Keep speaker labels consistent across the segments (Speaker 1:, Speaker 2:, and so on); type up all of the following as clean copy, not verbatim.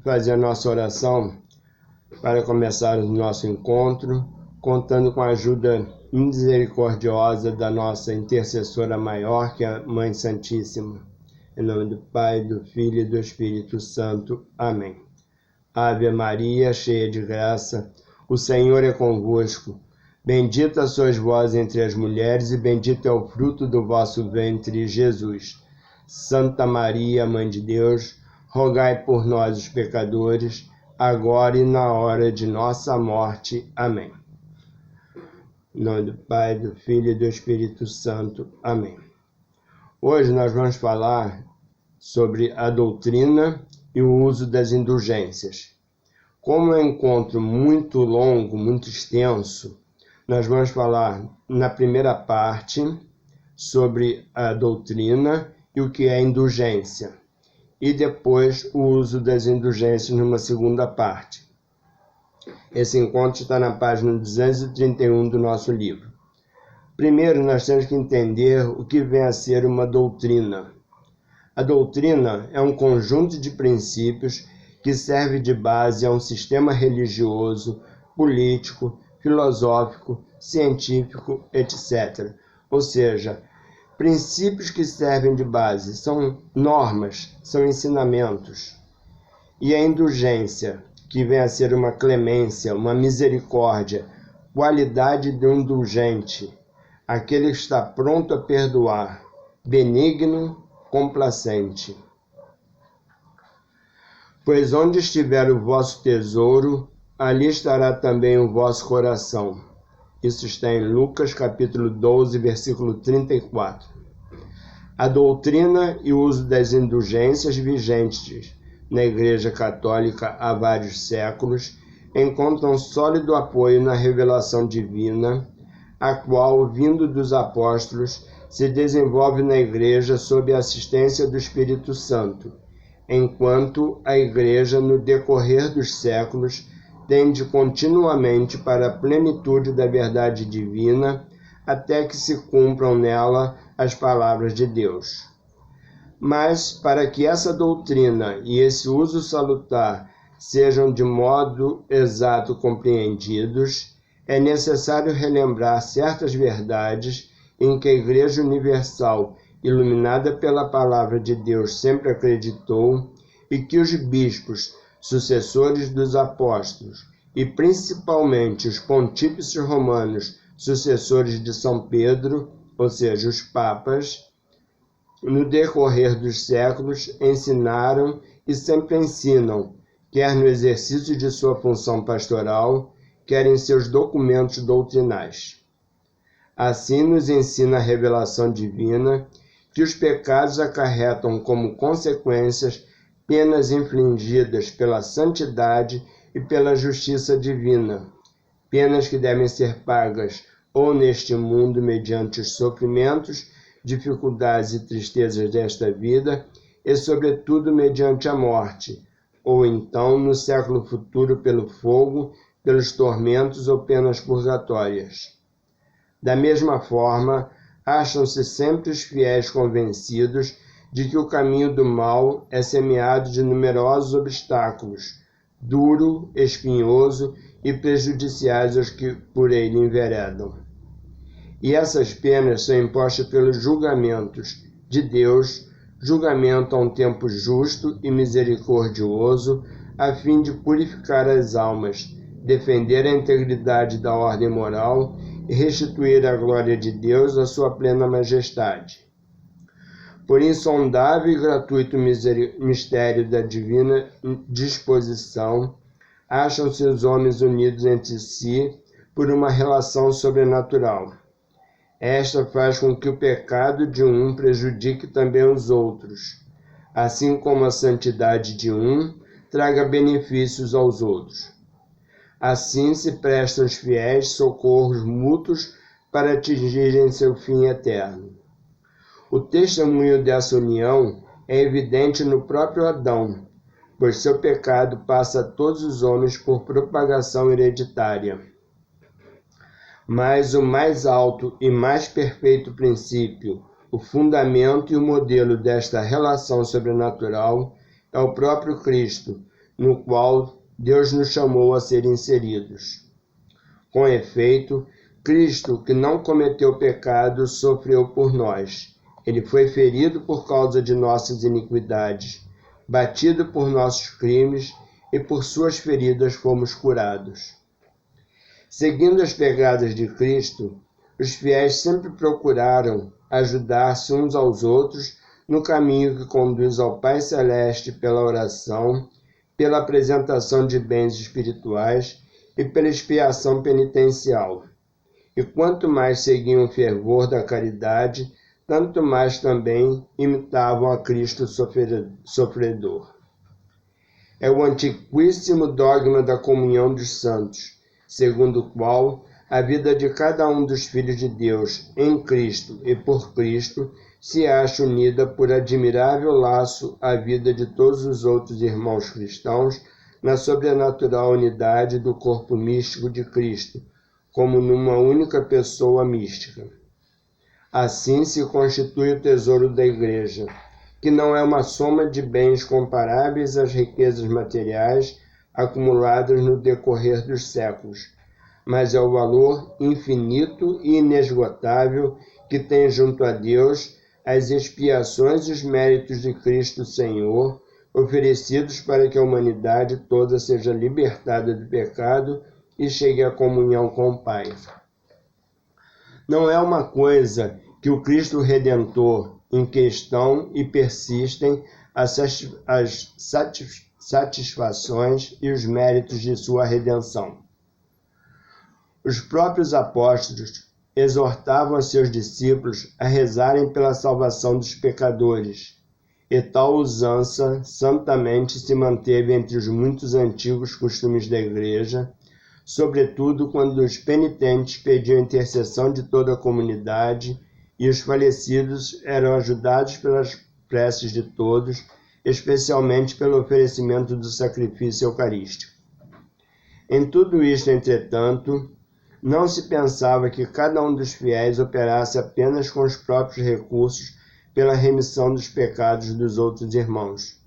Speaker 1: fazer a nossa oração para começar o nosso encontro, contando com a ajuda misericordiosa da nossa intercessora maior, que é a Mãe Santíssima. Em nome do Pai, do Filho e do Espírito Santo. Amém. Ave Maria, cheia de graça, o Senhor é convosco. Bendita sois vós entre as mulheres, e bendito é o fruto do vosso ventre, Jesus. Santa Maria, Mãe de Deus, rogai por nós, os pecadores, agora e na hora de nossa morte. Amém. Em nome do Pai, do Filho e do Espírito Santo. Amém. Hoje nós vamos falar sobre a doutrina e o uso das indulgências. Como é um encontro muito longo, muito extenso, nós vamos falar na primeira parte sobre a doutrina e o que é indulgência, e depois o uso das indulgências numa segunda parte. Esse encontro está na página 231 do nosso livro. Primeiro, nós temos que entender o que vem a ser uma doutrina. A doutrina é um conjunto de princípios que serve de base a um sistema religioso, político, filosófico, científico, etc. Ou seja, princípios que servem de base, são normas, são ensinamentos. E a indulgência, que vem a ser uma clemência, uma misericórdia, qualidade do indulgente, aquele que está pronto a perdoar, benigno, complacente. Pois onde estiver o vosso tesouro, ali estará também o vosso coração. Isso está em Lucas, capítulo 12, versículo 34. A doutrina e o uso das indulgências vigentes na Igreja Católica há vários séculos encontram sólido apoio na revelação divina, a qual, vindo dos apóstolos, se desenvolve na Igreja sob a assistência do Espírito Santo, enquanto a Igreja, no decorrer dos séculos, tende continuamente para a plenitude da verdade divina, até que se cumpram nela as palavras de Deus. Mas, para que essa doutrina e esse uso salutar sejam de modo exato compreendidos, é necessário relembrar certas verdades em que a Igreja Universal, iluminada pela palavra de Deus, sempre acreditou, e que os bispos, sucessores dos apóstolos, e principalmente os pontífices romanos, sucessores de São Pedro, ou seja, os papas, no decorrer dos séculos ensinaram e sempre ensinam, quer no exercício de sua função pastoral, quer em seus documentos doutrinais. Assim nos ensina a revelação divina que os pecados acarretam como consequências penas infligidas pela santidade e pela justiça divina, penas que devem ser pagas ou neste mundo mediante os sofrimentos, dificuldades e tristezas desta vida, e sobretudo mediante a morte, ou então no século futuro pelo fogo, pelos tormentos ou penas purgatórias. Da mesma forma, acham-se sempre os fiéis convencidos de que o caminho do mal é semeado de numerosos obstáculos, duro, espinhoso e prejudiciais aos que por ele enveredam. E essas penas são impostas pelos julgamentos de Deus, julgamento a um tempo justo e misericordioso, a fim de purificar as almas, defender a integridade da ordem moral e restituir à glória de Deus a sua plena majestade. Por insondável e gratuito mistério da divina disposição, acham-se os homens unidos entre si por uma relação sobrenatural. Esta faz com que o pecado de um prejudique também os outros, assim como a santidade de um traga benefícios aos outros. Assim se prestam os fiéis socorros mútuos para atingirem seu fim eterno. O testemunho dessa união é evidente no próprio Adão, pois seu pecado passa a todos os homens por propagação hereditária. Mas o mais alto e mais perfeito princípio, o fundamento e o modelo desta relação sobrenatural é o próprio Cristo, no qual Deus nos chamou a ser inseridos. Com efeito, Cristo, que não cometeu pecado, sofreu por nós. Ele foi ferido por causa de nossas iniquidades, batido por nossos crimes, e por suas feridas fomos curados. Seguindo as pegadas de Cristo, os fiéis sempre procuraram ajudar-se uns aos outros no caminho que conduz ao Pai Celeste pela oração, pela apresentação de bens espirituais e pela expiação penitencial. E quanto mais seguiam o fervor da caridade, tanto mais também imitavam a Cristo sofredor. É o antiquíssimo dogma da comunhão dos santos, segundo o qual a vida de cada um dos filhos de Deus em Cristo e por Cristo se acha unida por admirável laço à vida de todos os outros irmãos cristãos na sobrenatural unidade do corpo místico de Cristo, como numa única pessoa mística. Assim se constitui o tesouro da Igreja, que não é uma soma de bens comparáveis às riquezas materiais acumuladas no decorrer dos séculos, mas é o valor infinito e inesgotável que tem junto a Deus as expiações e os méritos de Cristo Senhor, oferecidos para que a humanidade toda seja libertada do pecado e chegue à comunhão com o Pai. Não é uma coisa que o Cristo Redentor em questão e persistem as satisfações e os méritos de sua redenção. Os próprios apóstolos exortavam a seus discípulos a rezarem pela salvação dos pecadores, e tal usança santamente se manteve entre os muitos antigos costumes da Igreja, sobretudo quando os penitentes pediam a intercessão de toda a comunidade e os falecidos eram ajudados pelas preces de todos, especialmente pelo oferecimento do sacrifício eucarístico. Em tudo isto, entretanto, não se pensava que cada um dos fiéis operasse apenas com os próprios recursos pela remissão dos pecados dos outros irmãos.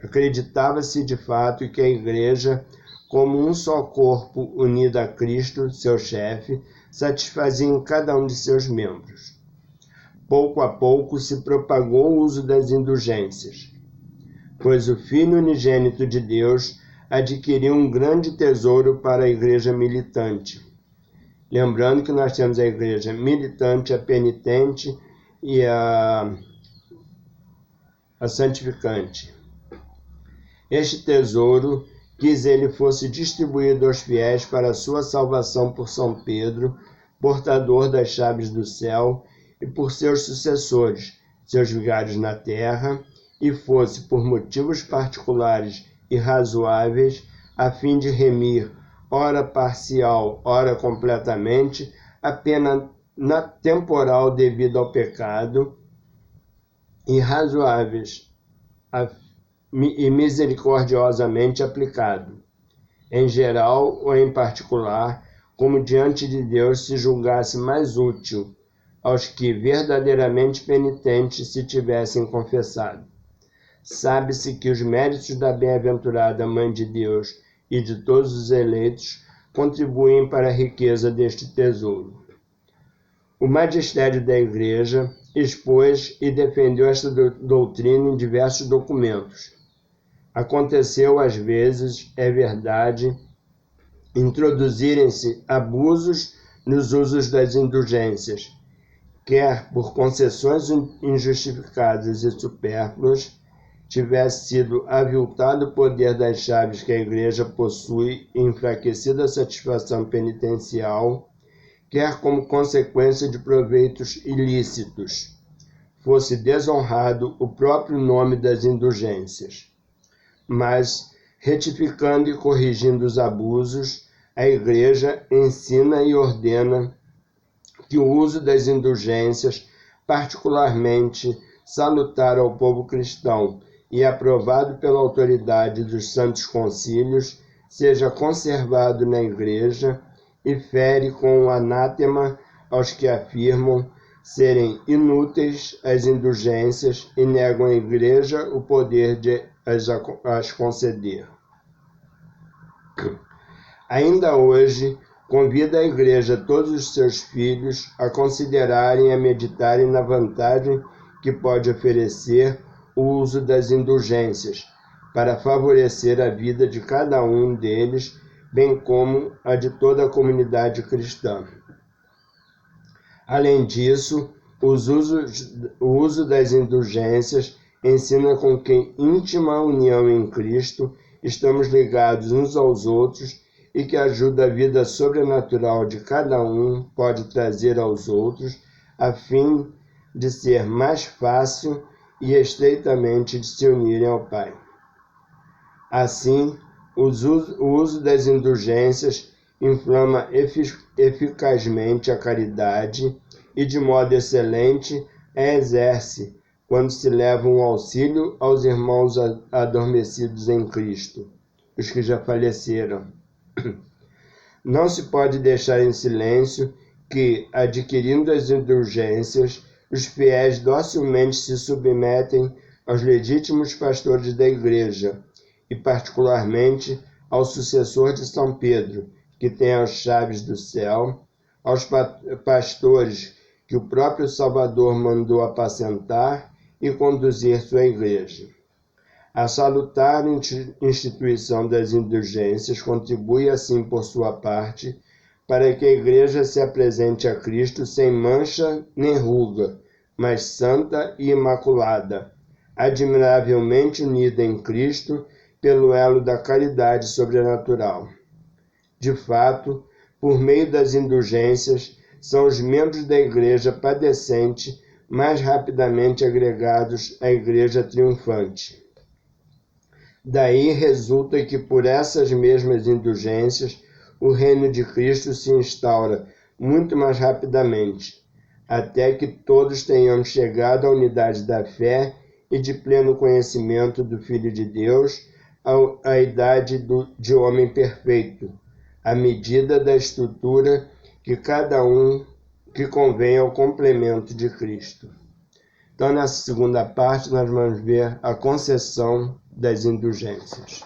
Speaker 1: Acreditava-se de fato que a Igreja, como um só corpo unido a Cristo, seu chefe, satisfazia em cada um de seus membros. Pouco a pouco se propagou o uso das indulgências, pois o Filho unigênito de Deus adquiriu um grande tesouro para a Igreja militante. Lembrando que nós temos a Igreja militante, a penitente e a santificante. Este tesouro quis ele fosse distribuído aos fiéis para a sua salvação por São Pedro, portador das chaves do céu, e por seus sucessores, seus vigários na terra, e fosse, por motivos particulares e razoáveis, a fim de remir, ora parcial, ora completamente, a pena temporal devida ao pecado, e razoáveis e misericordiosamente aplicado, em geral ou em particular, como diante de Deus se julgasse mais útil aos que verdadeiramente penitentes se tivessem confessado. Sabe-se que os méritos da bem-aventurada Mãe de Deus e de todos os eleitos contribuem para a riqueza deste tesouro. O magistério da Igreja expôs e defendeu esta doutrina em diversos documentos. Aconteceu às vezes, é verdade, introduzirem-se abusos nos usos das indulgências, quer por concessões injustificadas e supérfluas, tivesse sido aviltado o poder das chaves que a Igreja possui e enfraquecida a satisfação penitencial, quer como consequência de proveitos ilícitos, fosse desonrado o próprio nome das indulgências. Mas, retificando e corrigindo os abusos, a Igreja ensina e ordena que o uso das indulgências, particularmente salutar ao povo cristão e aprovado pela autoridade dos santos concílios, seja conservado na Igreja, e fere com o anátema aos que afirmam serem inúteis as indulgências e negam à Igreja o poder de as conceder. Ainda hoje, convida a Igreja todos os seus filhos a considerarem e a meditarem na vantagem que pode oferecer o uso das indulgências, para favorecer a vida de cada um deles, bem como a de toda a comunidade cristã. Além disso, o uso das indulgências ensina com que íntima união em Cristo estamos ligados uns aos outros e que ajuda a vida sobrenatural de cada um pode trazer aos outros, a fim de ser mais fácil e estreitamente de se unirem ao Pai. Assim, o uso das indulgências inflama eficazmente a caridade e, de modo excelente, a exerce quando se leva um auxílio aos irmãos adormecidos em Cristo, os que já faleceram. Não se pode deixar em silêncio que, adquirindo as indulgências, os fiéis docilmente se submetem aos legítimos pastores da Igreja, e particularmente ao sucessor de São Pedro, que tem as chaves do céu, aos pastores que o próprio Salvador mandou apacentar e conduzir sua Igreja. A salutar instituição das indulgências contribui assim por sua parte para que a Igreja se apresente a Cristo sem mancha nem ruga, mas santa e imaculada, admiravelmente unida em Cristo pelo elo da caridade sobrenatural. De fato, por meio das indulgências, são os membros da Igreja padecente mais rapidamente agregados à Igreja triunfante. Daí resulta que por essas mesmas indulgências, o reino de Cristo se instaura muito mais rapidamente, até que todos tenhamos chegado à unidade da fé e de pleno conhecimento do Filho de Deus, à idade de homem perfeito, à medida da estrutura que cada um que convém ao complemento de Cristo. Então, nessa segunda parte, nós vamos ver a concessão das indulgências.